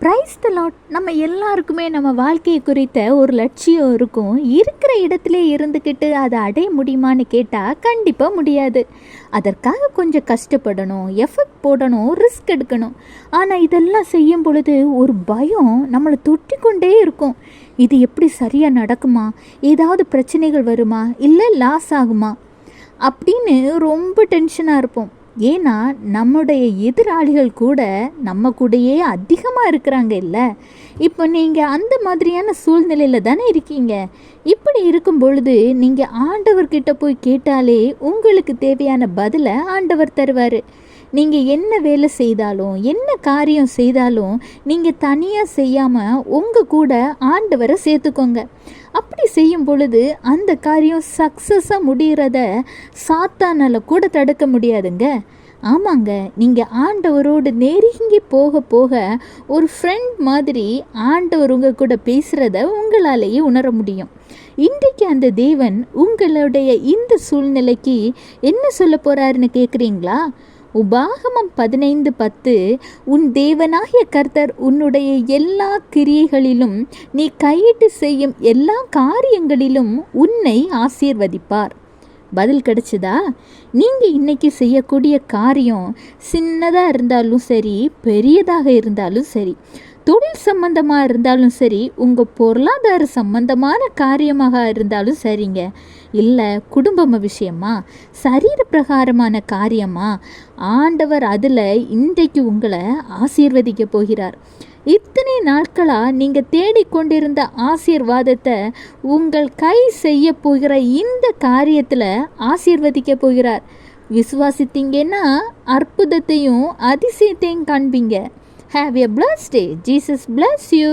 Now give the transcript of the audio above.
Praise the Lord. நம்ம எல்லாருக்குமே நம்ம வாழ்க்கையை குறித்த ஒரு லட்சியம் இருக்கும். இருக்கிற இடத்துல இருந்துக்கிட்டு அதை அடைய முடியுமான்னு கேட்டால் கண்டிப்பாக முடியாது. அதற்காக கொஞ்சம் கஷ்டப்படணும், எஃபர்ட் போடணும், ரிஸ்க் எடுக்கணும். ஆனால் இதெல்லாம் செய்யும் பொழுது ஒரு பயம் நம்மளை தொட்டி கொண்டே இருக்கும். இது எப்படி சரியாக நடக்குமா, ஏதாவது பிரச்சனைகள் வருமா, இல்லை லாஸ் ஆகுமா அப்படின்னு ரொம்ப டென்ஷனாக இருப்போம். ஏன்னா நம்முடைய எதிராளிகள் கூட நம்ம கூடயே அதிகமாக இருக்கிறாங்க இல்லை. இப்போ நீங்கள் அந்த மாதிரியான சூழ்நிலையில் தானே இருக்கீங்க. இப்படி இருக்கும் பொழுது நீங்கள் ஆண்டவர்கிட்ட போய் கேட்டாலே உங்களுக்கு தேவையான பதிலை ஆண்டவர் தருவார். நீங்கள் என்ன வேலை செய்தாலும், என்ன காரியம் செய்தாலும் நீங்கள் தனியாக செய்யாமல் உங்கள் கூட ஆண்டவரை சேர்த்துக்கோங்க. அப்படி செய்யும் பொழுது அந்த காரியம் சக்ஸஸாக முடிகிறத சாத்தானால் கூட தடுக்க முடியாதுங்க. ஆமாங்க, நீங்கள் ஆண்டவரோடு நெருங்கி போக போக ஒரு ஃப்ரெண்ட் மாதிரி ஆண்டவர் உங்கள் கூட பேசுகிறத உங்களாலேயே உணர முடியும். இன்றைக்கு அந்த தேவன் உங்களுடைய இந்த சூழ்நிலைக்கு என்ன சொல்ல போகிறாருன்னு கேட்குறீங்களா? உபாகமம் 15:10, உன் தேவனாகிய கர்த்தர் உன்னுடைய எல்லா கிரியைகளிலும் நீ கையிட்டு செய்யும் எல்லா காரியங்களிலும் உன்னை ஆசீர்வதிப்பார். பதில் கிடைச்சதா? நீங்கள் இன்றைக்கி செய்யக்கூடிய காரியம் சின்னதாக இருந்தாலும் சரி, பெரியதாக இருந்தாலும் சரி, தொழில் சம்பந்தமாக இருந்தாலும் சரி, உங்கள் பொருளாதார சம்பந்தமான காரியமாக இருந்தாலும் சரிங்க, இல்லை குடும்ப விஷயமா, சரீர பிரகாரமான காரியமா, ஆண்டவர் அதில் இன்றைக்கு உங்களை ஆசீர்வதிக்க போகிறார். இத்தனை நாட்களாக நீங்கள் தேடிக்கொண்டிருந்த ஆசீர்வாதத்தை உங்கள் கை செய்ய போகிற இந்த காரியத்தில் ஆசீர்வதிக்க போகிறார். விசுவாசித்தீங்கன்னா அற்புதத்தையும் அதிசயத்தையும் காண்பீங்க. Have a blessed day. Jesus bless you.